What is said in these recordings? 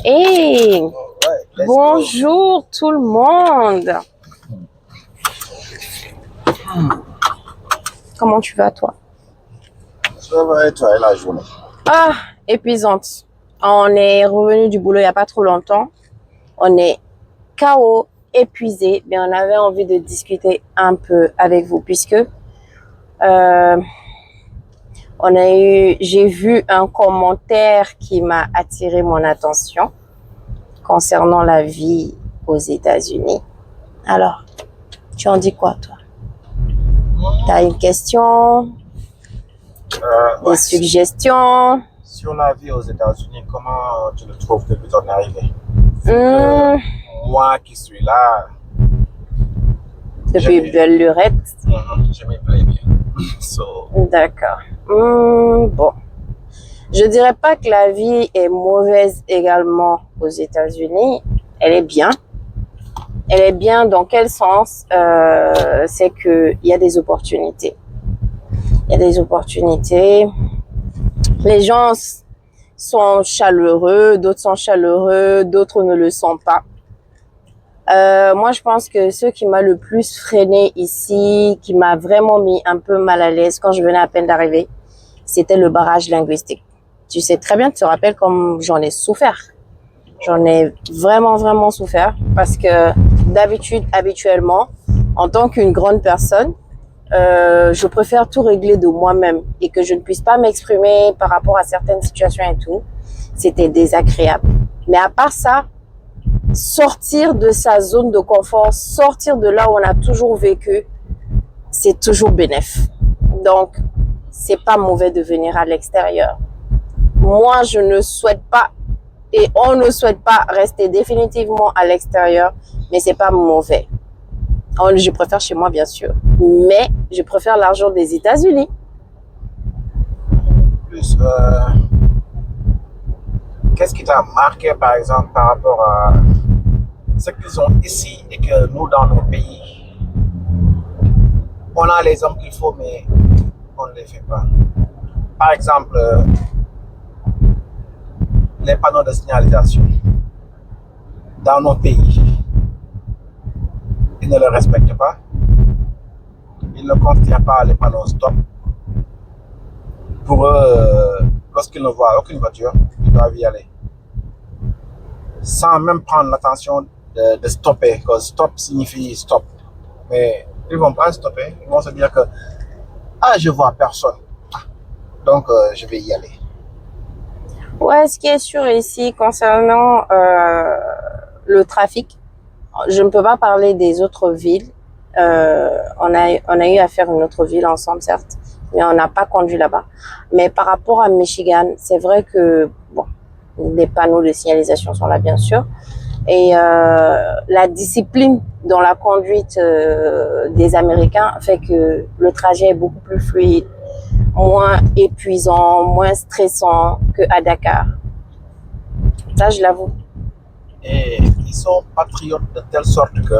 Hey, Ouais, bonjour tout le monde. Comment tu vas toi? ça va être toi et la journée. Ah, épuisante. On est revenu du boulot il n'y a pas trop longtemps. On est KO, épuisé, mais on avait envie de discuter un peu avec vous puisque j'ai vu un commentaire qui m'a attiré mon attention concernant la vie aux États-Unis. Alors, tu en dis quoi, toi? T'as une question, des suggestions? Sur la vie aux États-Unis, comment tu le trouves depuis ton arrivée? Moi qui suis là, Depuis belle lurette. Je m'y plais bien. So, D'accord. Bon. Je dirais pas que la vie est mauvaise également aux États-Unis. Elle est bien. Elle est bien dans quel sens? C'est que il y a des opportunités. Il y a des opportunités. Les gens sont chaleureux, d'autres sont chaleureux, d'autres ne le sont pas. Moi, je pense que ce qui m'a le plus freiné ici, qui m'a vraiment mis un peu mal à l'aise quand je venais à peine d'arriver, c'était le barrage linguistique. Tu sais très bien, tu te rappelles comme j'en ai souffert. J'en ai vraiment, vraiment souffert parce que d'habitude, habituellement, en tant qu'une grande personne, je préfère tout régler de moi-même et que je ne puisse pas m'exprimer par rapport à certaines situations et tout. C'était désagréable. Mais à part ça, sortir de sa zone de confort, sortir de là où on a toujours vécu, c'est toujours bénéf. Donc, c'est pas mauvais de venir à l'extérieur. Moi, je ne souhaite pas et on ne souhaite pas rester définitivement à l'extérieur, mais c'est pas mauvais. Je préfère chez moi, bien sûr, mais je préfère l'argent des États-Unis. plus, qu'est-ce qui t'a marqué, par exemple, par rapport à ce qu'ils ont ici et que nous, dans nos pays, on a les hommes qu'il faut, mais on ne les fait pas. Par exemple, les panneaux de signalisation dans nos pays, ils ne le respectent pas. Ils ne considèrent pas les panneaux stop. Pour eux, lorsqu'ils ne voient aucune voiture, ils doivent y aller. Sans même prendre l'attention de stopper, parce que stop signifie stop. Mais ils ne vont pas stopper, ils vont se dire que je vois personne, donc je vais y aller. Ouais, ce qui est sûr ici concernant le trafic, je ne peux pas parler des autres villes. On a eu à faire une autre ville ensemble, certes, mais on n'a pas conduit là-bas. Mais par rapport à Michigan, c'est vrai que bon, les panneaux de signalisation sont là, bien sûr. Et la discipline dans la conduite des Américains fait que le trajet est beaucoup plus fluide, moins épuisant, moins stressant qu'à Dakar. Ça, je l'avoue. Et ils sont patriotes de telle sorte que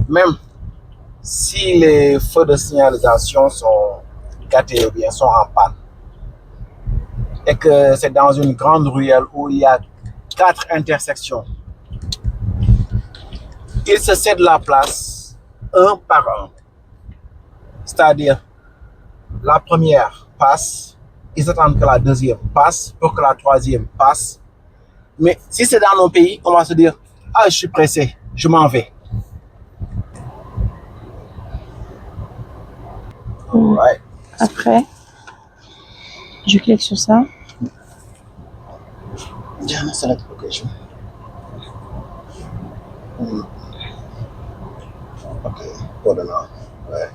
même si les feux de signalisation sont gâtés ou bien sont en panne, et que c'est dans une grande ruelle où il y a 4 intersections, ils se cèdent la place un par un. C'est-à-dire, la première passe, ils attendent que la deuxième passe pour que la troisième passe. Mais si c'est dans nos pays, on va se dire, je suis pressé, je m'en vais. Ouais. Après, je clique sur ça. Select location. Ok, hold on. Ouais.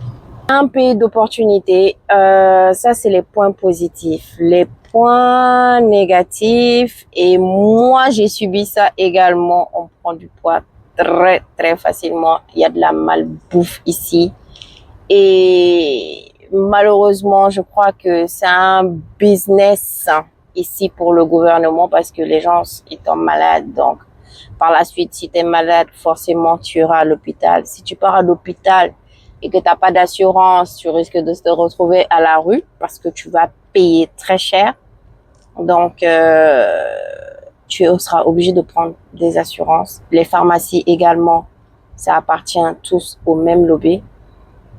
Un pays d'opportunité, ça c'est les points positifs. Les points négatifs, et moi j'ai subi ça également, on prend du poids très très facilement. Il y a de la malbouffe ici. Et malheureusement, je crois que c'est un business ici pour le gouvernement parce que les gens étant malades, donc par la suite, si tu es malade, forcément tu iras à l'hôpital. Si tu pars à l'hôpital et que tu n'as pas d'assurance, tu risques de te retrouver à la rue parce que tu vas payer très cher. Donc, tu seras obligé de prendre des assurances. Les pharmacies également, ça appartient tous au même lobby.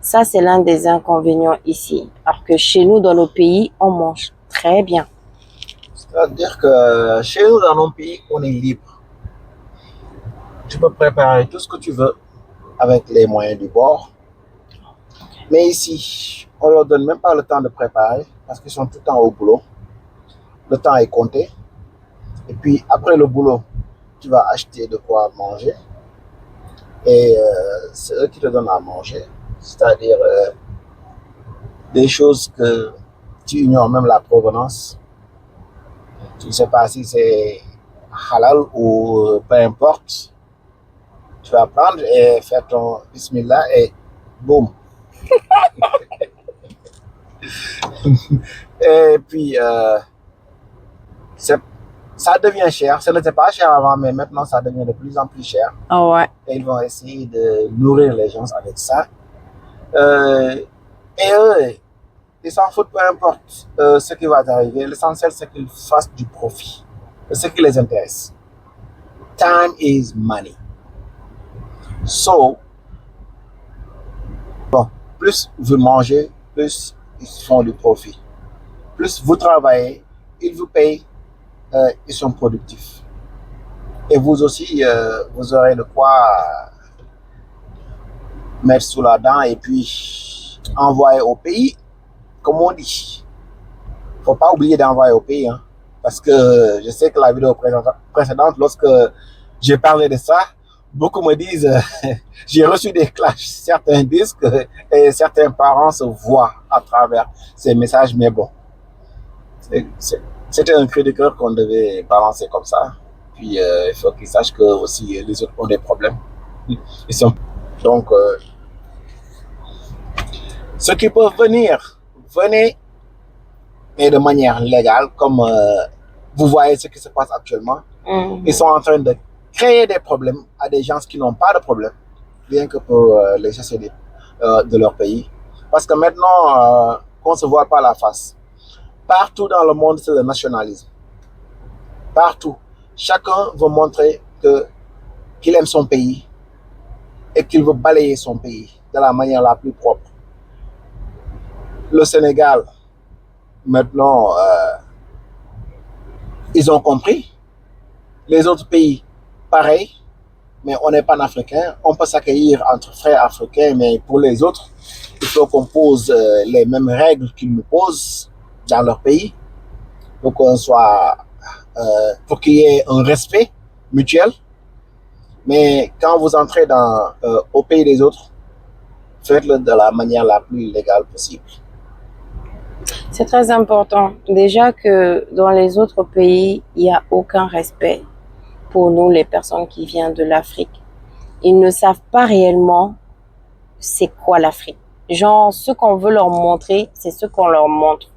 Ça, c'est l'un des inconvénients ici. Alors que chez nous, dans nos pays, on mange très bien. C'est-à-dire que chez nous, dans nos pays, on est libre. Tu peux préparer tout ce que tu veux avec les moyens du bord. Mais ici, on leur donne même pas le temps de préparer parce qu'ils sont tout le temps au boulot. Le temps est compté. Et puis, après le boulot, tu vas acheter de quoi manger. Et c'est eux qui te donnent à manger. C'est-à-dire des choses que tu ignores même la provenance. Tu ne sais pas si c'est halal ou peu importe. Tu vas prendre et faire ton bismillah et boum. Et puis, ça devient cher. Ça n'était pas cher avant, mais maintenant, ça devient de plus en plus cher. Oh ouais. Et ils vont essayer de nourrir les gens avec ça. Et eux, ils s'en foutent, peu importe ce qui va arriver. L'essentiel, c'est qu'ils fassent du profit. C'est ce qui les intéresse. Time is money. So, bon, plus vous mangez, plus ils font du profit. Plus vous travaillez, ils vous payent, ils sont productifs. Et vous aussi, vous aurez de quoi mettre sous la dent et puis envoyer au pays, comme on dit. Il ne faut pas oublier d'envoyer au pays, hein, parce que je sais que la vidéo précédente, lorsque j'ai parlé de ça, beaucoup me disent, j'ai reçu des clashs, certains disent que et certains parents se voient à travers ces messages, mais bon, c'était un cri de cœur qu'on devait balancer comme ça. Puis il faut qu'ils sachent que aussi les autres ont des problèmes. Ils sont donc ceux qui peuvent venir, venez, mais de manière légale, comme vous voyez ce qui se passe actuellement. Ils sont en train de créer des problèmes à des gens qui n'ont pas de problème, rien que pour les chasser de leur pays. Parce que maintenant, qu'on ne se voit pas la face. Partout dans le monde, c'est le nationalisme. Partout. Chacun veut montrer qu'il aime son pays et qu'il veut balayer son pays de la manière la plus propre. Le Sénégal, maintenant, ils ont compris. Les autres pays, pareil, mais on n'est pas africain. On peut s'accueillir entre frères africains, mais pour les autres, il faut qu'on pose les mêmes règles qu'ils nous posent dans leur pays pour qu'on soit, pour qu'il y ait un respect mutuel. Mais quand vous entrez au pays des autres, faites-le de la manière la plus légale possible. C'est très important. Déjà que dans les autres pays, il n'y a aucun respect pour nous, les personnes qui viennent de l'Afrique. Ils ne savent pas réellement c'est quoi l'Afrique. Genre, ce qu'on veut leur montrer, c'est ce qu'on leur montre.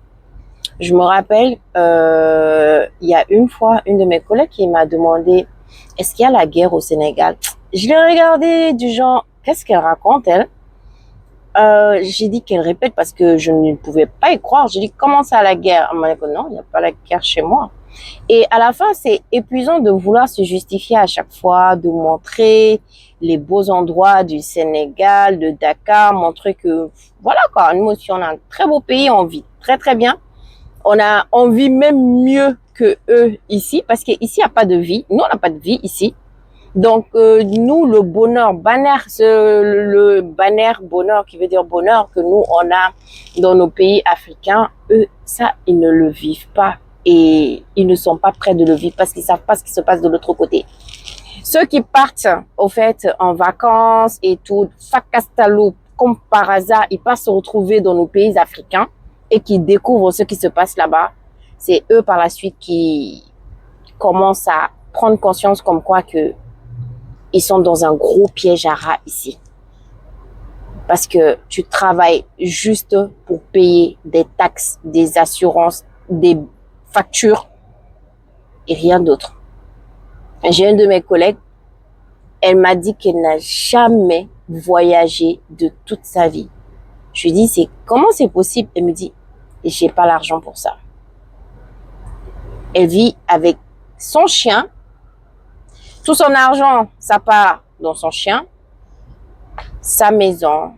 Je me rappelle, il y a une fois, une de mes collègues qui m'a demandé « Est-ce qu'il y a la guerre au Sénégal ?» Je l'ai regardée du genre « Qu'est-ce qu'elle raconte, elle ?» J'ai dit qu'elle répète parce que je ne pouvais pas y croire. J'ai dit « Comment ça, la guerre ?» Elle m'a dit « Non, il n'y a pas la guerre chez moi. » Et à la fin, c'est épuisant de vouloir se justifier à chaque fois, de montrer les beaux endroits du Sénégal, de Dakar, montrer que, voilà quoi, nous aussi, on a un très beau pays, on vit très très bien. On vit même mieux que eux ici, parce qu'ici, il n'y a pas de vie. Nous, on n'a pas de vie ici. Donc, nous, le bonheur, le banner bonheur, qui veut dire bonheur, que nous, on a dans nos pays africains, eux, ça, ils ne le vivent pas. Et ils ne sont pas prêts de le vivre parce qu'ils savent pas ce qui se passe de l'autre côté. Ceux qui partent, au fait, en vacances et tout, fakastalou, comme par hasard, ils passent se retrouver dans nos pays africains et qui découvrent ce qui se passe là-bas. C'est eux, par la suite, qui commencent à prendre conscience comme quoi que ils sont dans un gros piège à rats ici. Parce que tu travailles juste pour payer des taxes, des assurances, des factures et rien d'autre. J'ai une de mes collègues, elle m'a dit qu'elle n'a jamais voyagé de toute sa vie. Je lui dis, comment c'est possible? Elle me dit, j'ai pas l'argent pour ça. Elle vit avec son chien. Tout son argent, ça part dans son chien, sa maison,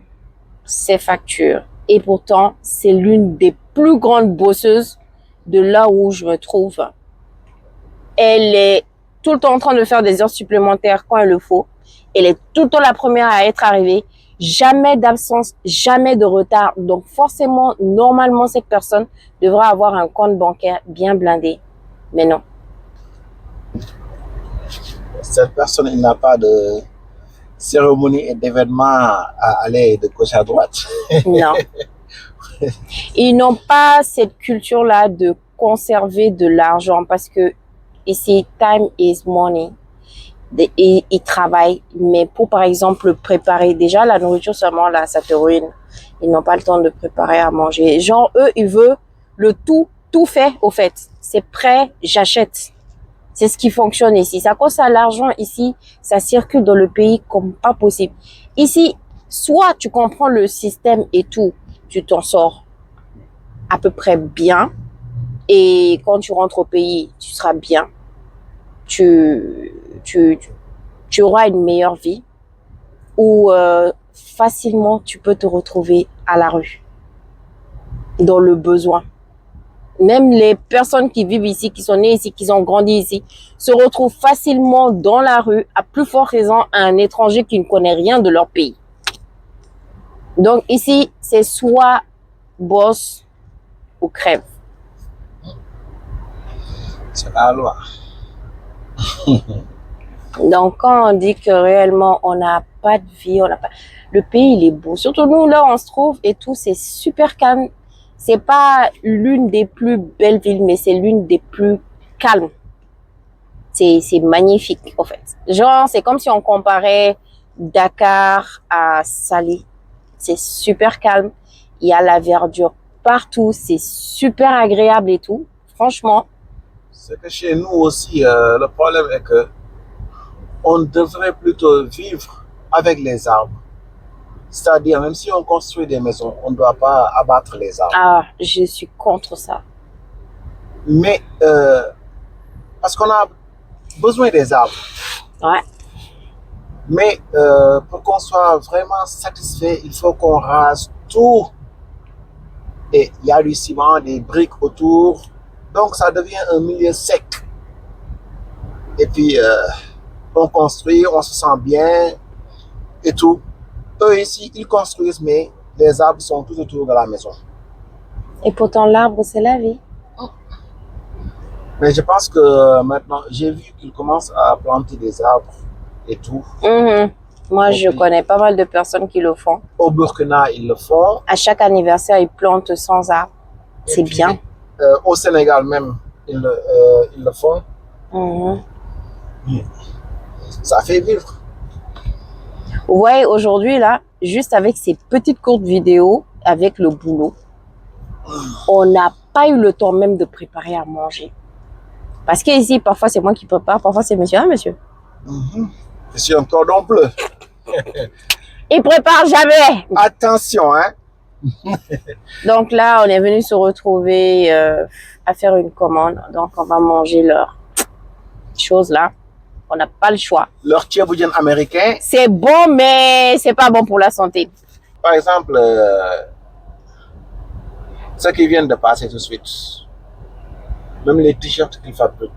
ses factures. Et pourtant, c'est l'une des plus grandes bosseuses de là où je me trouve. Elle est tout le temps en train de faire des heures supplémentaires quand il le faut. Elle est tout le temps la première à être arrivée. Jamais d'absence, jamais de retard. Donc forcément, normalement, cette personne devrait avoir un compte bancaire bien blindé. Mais non. Cette personne, il n'a pas de cérémonie et d'événements à aller de gauche à droite. Non. Ils n'ont pas cette culture-là de conserver de l'argent parce que ici, time is money. Ils travaillent, mais pour par exemple préparer, déjà la nourriture seulement là, ça te ruine. Ils n'ont pas le temps de préparer à manger. Genre, eux, ils veulent le tout fait au fait. C'est prêt, j'achète. C'est ce qui fonctionne ici. Ça cause à l'argent ici, ça circule dans le pays comme pas possible. Ici, soit tu comprends le système et tout, tu t'en sors à peu près bien. Et quand tu rentres au pays, tu seras bien. Tu auras une meilleure vie. Ou facilement, tu peux te retrouver à la rue, dans le besoin. Même les personnes qui vivent ici, qui sont nées ici, qui ont grandi ici, se retrouvent facilement dans la rue, à plus forte raison à un étranger qui ne connaît rien de leur pays. Donc ici, c'est soit bosse ou crève. C'est la loi. Donc quand on dit que réellement on n'a pas de vie, on n'a pas... le pays il est beau. Surtout nous là on se trouve et tout, c'est super calme. C'est pas l'une des plus belles villes, mais c'est l'une des plus calmes. C'est magnifique en fait. Genre c'est comme si on comparait Dakar à Salé. C'est super calme. Il y a la verdure partout. C'est super agréable et tout. Franchement. C'est que chez nous aussi, le problème est que on devrait plutôt vivre avec les arbres. C'est-à-dire, même si on construit des maisons, on ne doit pas abattre les arbres. Ah, je suis contre ça. Mais, parce qu'on a besoin des arbres. Ouais. Mais pour qu'on soit vraiment satisfait, il faut qu'on rase tout. Et il y a du ciment, des briques autour. Donc, ça devient un milieu sec. Et puis, on construit, on se sent bien et tout. Eux ici, ils construisent, mais les arbres sont tout autour de la maison. Et pourtant, l'arbre, c'est la vie. Mais je pense que maintenant, j'ai vu qu'ils commencent à planter des arbres et tout. Moi, je connais pas mal de personnes qui le font. Au Burkina, ils le font. À chaque anniversaire, ils plantent 100 arbres. C'est bien. Au Sénégal même, ils le font. Ça fait vivre. Ouais, aujourd'hui, là, juste avec ces petites courtes vidéos, avec le boulot, on n'a pas eu le temps même de préparer à manger. Parce qu'ici, parfois, c'est moi qui prépare, parfois, c'est monsieur. Hein, monsieur? Je suis un cordon bleu. Il prépare jamais. Attention, hein. Donc là, on est venu se retrouver à faire une commande. Donc, on va manger leur chose là. On n'a pas le choix. Leur tchèboudjen américain. C'est bon, mais c'est pas bon pour la santé. Par exemple, ceux qui viennent de passer tout de suite, même les t-shirts qu'ils fabriquent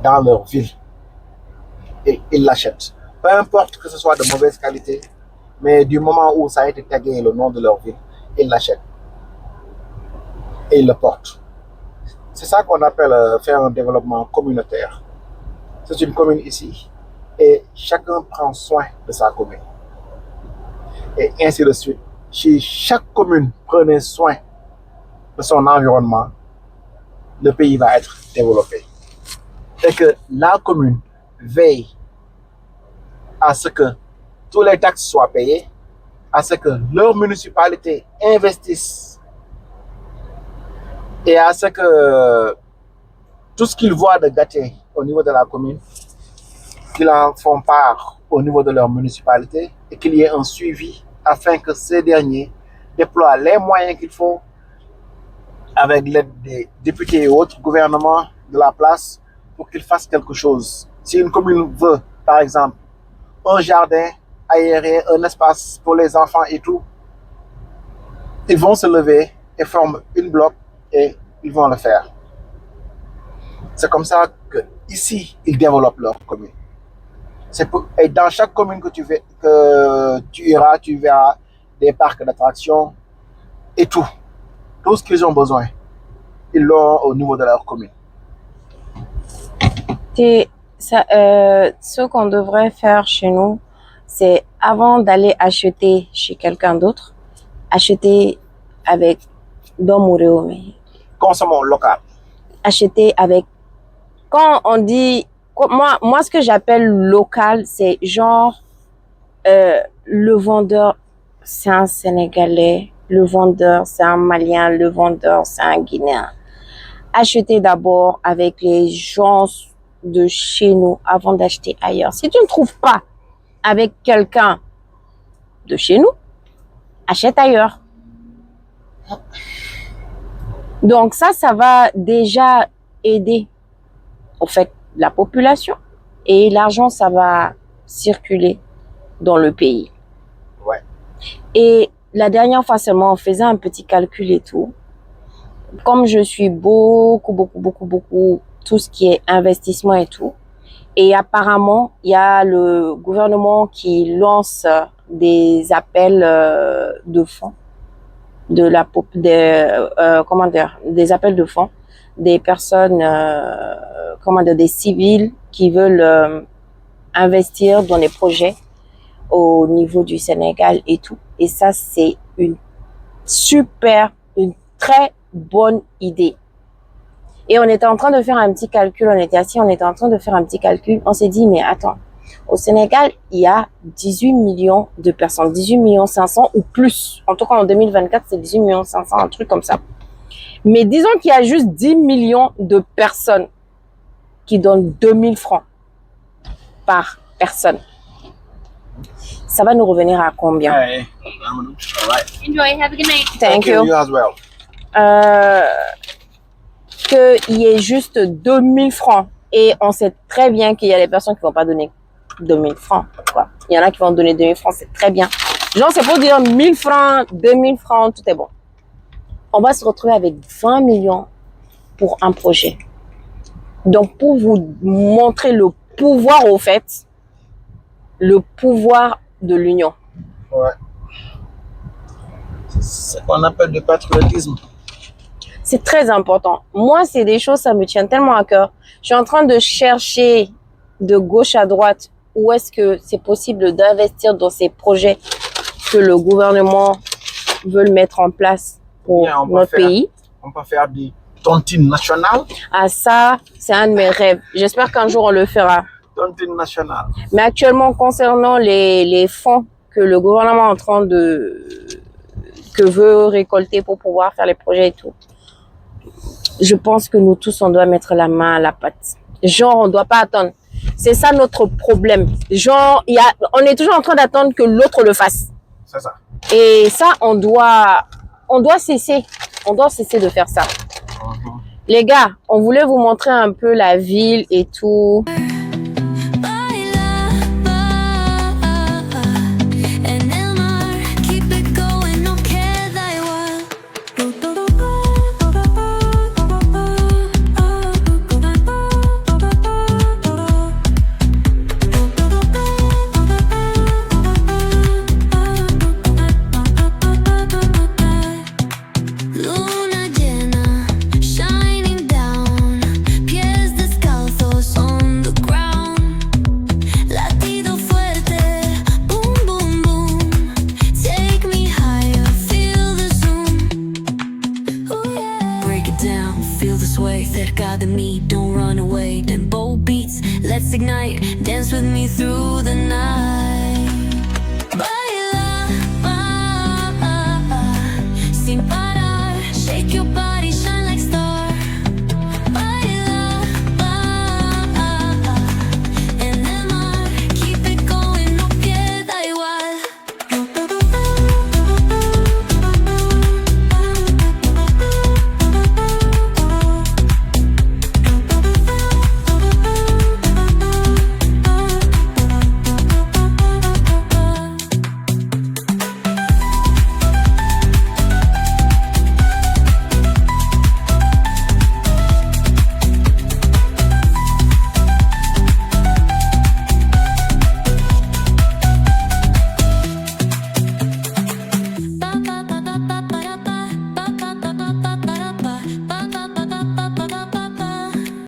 dans leur ville, ils l'achètent. Peu importe que ce soit de mauvaise qualité, mais du moment où ça a été tagué le nom de leur ville, ils l'achètent. Et ils le portent. C'est ça qu'on appelle faire un développement communautaire. C'est une commune ici et chacun prend soin de sa commune. Et ainsi de suite. Si chaque commune prenait soin de son environnement, le pays va être développé. Et que la commune veille à ce que tous les taxes soient payées, à ce que leur municipalité investisse et à ce que tout ce qu'ils voient de gâté au niveau de la commune, qu'ils en font part au niveau de leur municipalité et qu'il y ait un suivi afin que ces derniers déploient les moyens qu'il faut avec l'aide des députés et autres gouvernements de la place pour qu'ils fassent quelque chose. Si une commune veut, par exemple, un jardin aéré, un espace pour les enfants et tout, ils vont se lever et forment une bloc et ils vont le faire. C'est comme ça que ici ils développent leur commune. Et dans chaque commune que tu iras, tu verras des parcs d'attractions et tout. Tout ce qu'ils ont besoin, ils l'ont au niveau de leur commune. Ce qu'on devrait faire chez nous, c'est avant d'aller acheter chez quelqu'un d'autre, acheter avec Domureome. Consommons local. Acheter avec... Quand on dit... Moi, ce que j'appelle local, c'est genre... le vendeur, c'est un Sénégalais. Le vendeur, c'est un Malien. Le vendeur, c'est un Guinéen. Achetez d'abord avec les gens de chez nous avant d'acheter ailleurs. Si tu ne trouves pas avec quelqu'un de chez nous, achète ailleurs. Donc ça va déjà aider au fait la population et l'argent, ça va circuler dans le pays. Ouais. Et la dernière fois seulement, on faisait un petit calcul et tout. Comme je suis beaucoup, tout ce qui est investissement et tout. Et apparemment, il y a le gouvernement qui lance des appels de fonds, des appels de fonds, des personnes, des civils qui veulent investir dans des projets au niveau du Sénégal et tout. Et ça, c'est une très bonne idée. Et on était en train de faire un petit calcul, on était assis, on était en train de faire un petit calcul. On s'est dit, mais attends, au Sénégal, il y a 18 millions de personnes, 18 millions 500 ou plus. En tout cas, en 2024, c'est 18 millions 500, un truc comme ça. Mais disons qu'il y a juste 10 millions de personnes qui donnent 2000 francs par personne. Ça va nous revenir à combien? Hey, Enjoy. Have a good night. Thank you. You as well. Qu'il y ait juste 2000 francs. Et on sait très bien qu'il y a des personnes qui vont pas donner 2000 francs. Quoi. Il y en a qui vont donner 2000 francs, c'est très bien. Genre, c'est pour dire 1000 francs, 2000 francs, tout est bon. On va se retrouver avec 20 millions pour un projet. Donc, pour vous montrer le pouvoir, au fait, le pouvoir de l'union. Ouais. C'est ce qu'on appelle du patriotisme. C'est très important. Moi, c'est des choses, ça me tient tellement à cœur. Je suis en train de chercher de gauche à droite où est-ce que c'est possible d'investir dans ces projets que le gouvernement veut mettre en place pour notre pays. On peut faire des tontines nationales. Ah, ça, c'est un de mes rêves. J'espère qu'un jour, on le fera. Tontines nationales. Mais actuellement, concernant les fonds que le gouvernement est en train que veut récolter pour pouvoir faire les projets et tout, je pense que nous tous, on doit mettre la main à la pâte. Genre, on doit pas attendre. C'est ça notre problème. Genre, on est toujours en train d'attendre que l'autre le fasse. C'est ça. Et ça, on doit cesser. On doit cesser de faire ça. Les gars, on voulait vous montrer un peu la ville et tout. Let's ignite, dance with me through the night.